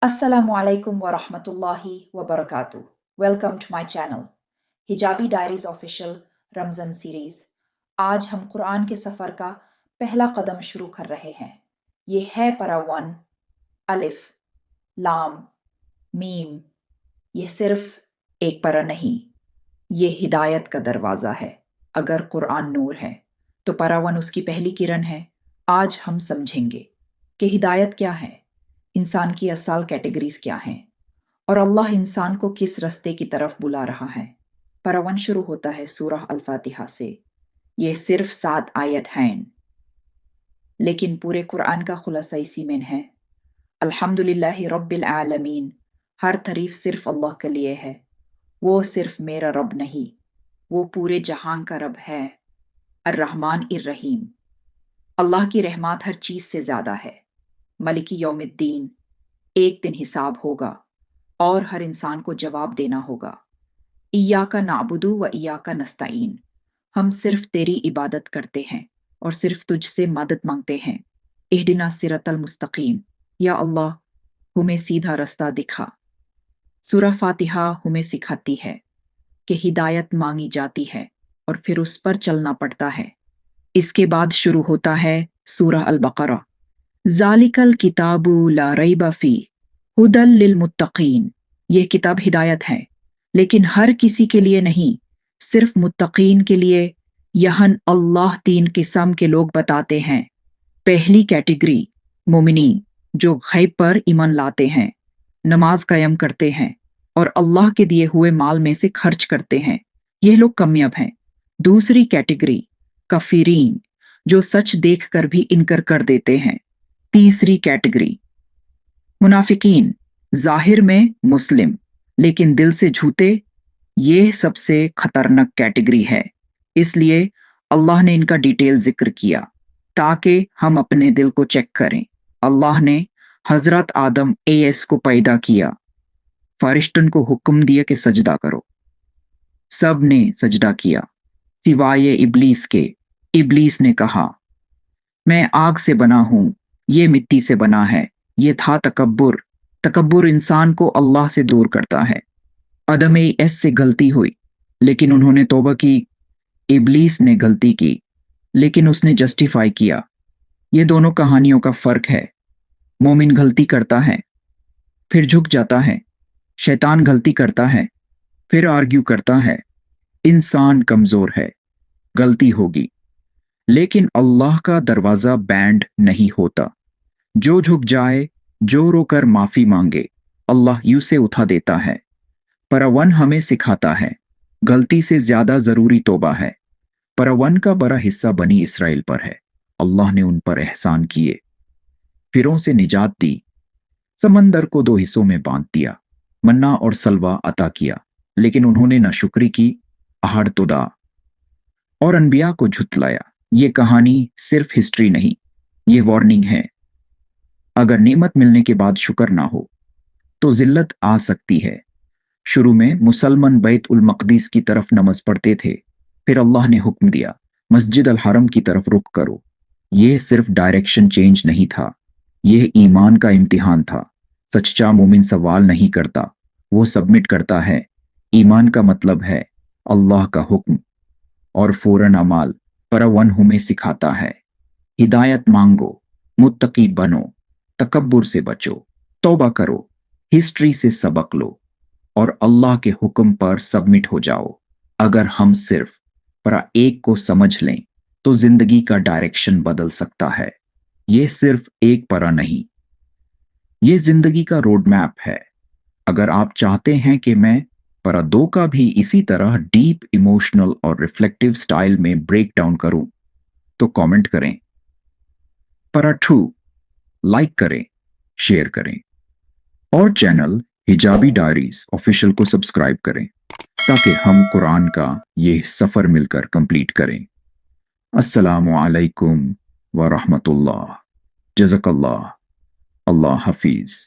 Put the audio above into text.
Assalamu alaikum wa rahmatullahi wa barakatuh. Welcome to my channel, hijabi diaries official Ramzan series. आज हम कुरान के सफ़र का पहला कदम शुरू कर रहे हैं। ये है पारा 1, अलिफ, लाम, मीम। ये सिर्फ एक पारा नहीं, ये हिदायत का दरवाज़ा है। अगर कुरान नूर है तो पारा 1 उसकी पहली किरण है। आज हम समझेंगे कि हिदायत क्या है, इंसान की असल कैटेगरीज क्या हैं और अल्लाह इंसान को किस रास्ते की तरफ बुला रहा है। पारा 1 शुरू होता है सूरह अल-फातिहा से। ये सिर्फ 7 आयत हैं, लेकिन पूरे कुरान का खुलासा इसी में है। अल्हम्दुलिल्लाहि रब्बिल आलमीन, हर तारीफ सिर्फ अल्लाह के लिए है। वो सिर्फ मेरा रब नहीं, वो पूरे जहां का रब है। अर्रहमान इर्रहीम, अल्लाह की रहमत हर चीज से ज्यादा है। मलिकी यौमिद्दीन, एक दिन हिसाब होगा और हर इंसान को जवाब देना होगा। इय्याका नाबुदु व इय्याका नस्तईन, हम सिर्फ तेरी इबादत करते हैं और सिर्फ तुझसे मदद मांगते हैं। इहदिना सिरतल मुस्तकीम, या अल्लाह हमें सीधा रास्ता दिखा। सूरह फातिहा हमें सिखाती है कि हिदायत मांगी जाती है और फिर उस पर चलना पड़ता है। इसके बाद शुरू होता है सूरह अल बकरा। ज़ालिकल किताबु ला रैब फी हुदल लिल मुत्तकीन, यह किताब हिदायत है, लेकिन हर किसी के लिए नहीं, सिर्फ मुत्तकीन के लिए। यहन अल्लाह 3 किस्म के लोग बताते हैं। पहली कैटेगरी मोमिनी, जो गैब पर ईमान लाते हैं, नमाज कायम करते हैं और अल्लाह के दिए हुए माल में से खर्च करते हैं। यह लोग कामयाब हैं। दूसरी कैटेगरी कफीरीन, जो सच देखकर भी इनकार कर देते हैं। तीसरी कैटेगरी मुनाफिकीन, जाहिर में मुस्लिम लेकिन दिल से झूठे। ये सबसे खतरनाक कैटेगरी है, इसलिए अल्लाह ने इनका डिटेल जिक्र किया ताकि हम अपने दिल को चेक करें। अल्लाह ने हजरत आदम एएस को पैदा किया, फरिश्तन को हुक्म दिया कि सजदा करो। सब ने सजदा किया सिवाय इब्लीस के। इब्लीस ने कहा, मैं आग से बना हूं, ये मिट्टी से बना है। ये था तकब्बुर। तकब्बुर इंसान को अल्लाह से दूर करता है। आदम एस से गलती हुई, लेकिन उन्होंने तौबा की। इब्लीस ने गलती की, लेकिन उसने जस्टिफाई किया। ये दोनों कहानियों का फर्क है। मोमिन गलती करता है, फिर झुक जाता है। शैतान गलती करता है, फिर आर्ग्यू करता है। इंसान कमजोर है, गलती होगी, लेकिन अल्लाह का दरवाजा बैंड नहीं होता। जो झुक जाए, जो रोकर माफी मांगे, अल्लाह यूं से उठा देता है। पारा 1 हमें सिखाता है गलती से ज्यादा जरूरी तौबा है। पारा 1 का बड़ा हिस्सा बनी इसराइल पर है। अल्लाह ने उन पर एहसान किए, फिरौन से निजात दी, समंदर को 2 हिस्सों में बांट दिया, मन्ना और सलवा अता किया, लेकिन उन्होंने नाशुक्री की, आहड़ तुदा और अनबिया को झुतलाया। ये कहानी सिर्फ हिस्ट्री नहीं, ये वार्निंग है। अगर नेमत मिलने के बाद शुक्र ना हो तो जिल्लत आ सकती है। शुरू में मुसलमान बैत उल मक़दिस की तरफ नमाज पढ़ते थे, फिर अल्लाह ने हुक्म दिया मस्जिद अल हरम की तरफ रुख करो। यह सिर्फ डायरेक्शन चेंज नहीं था, यह ईमान का इम्तिहान था। सच्चा मोमिन सवाल नहीं करता, वो सबमिट करता है। ईमान का मतलब है अल्लाह का हुक्म और फौरन अमाल। पारा 1 हमें सिखाता है हिदायत मांगो, मुत्तकी बनो, तकब्बुर से बचो, तौबा करो, हिस्ट्री से सबक लो और अल्लाह के हुक्म पर सबमिट हो जाओ। अगर हम सिर्फ पारा 1 को समझ लें तो जिंदगी का डायरेक्शन बदल सकता है। यह सिर्फ एक पारा नहीं, यह जिंदगी का रोड मैप है। अगर आप चाहते हैं कि मैं पारा 2 का भी इसी तरह डीप इमोशनल और रिफ्लेक्टिव स्टाइल में ब्रेक डाउन करूं तो कमेंट करें। पारा 2 लाइक करें, शेयर करें और चैनल हिजाबी डायरीज ऑफिशियल को सब्सक्राइब करें ताकि हम कुरान का ये सफर मिलकर कंप्लीट करें। अस्सलामु अलैकुम व रहमतुल्लाह। जज़ाकल्लाह। अल्लाह हाफिज।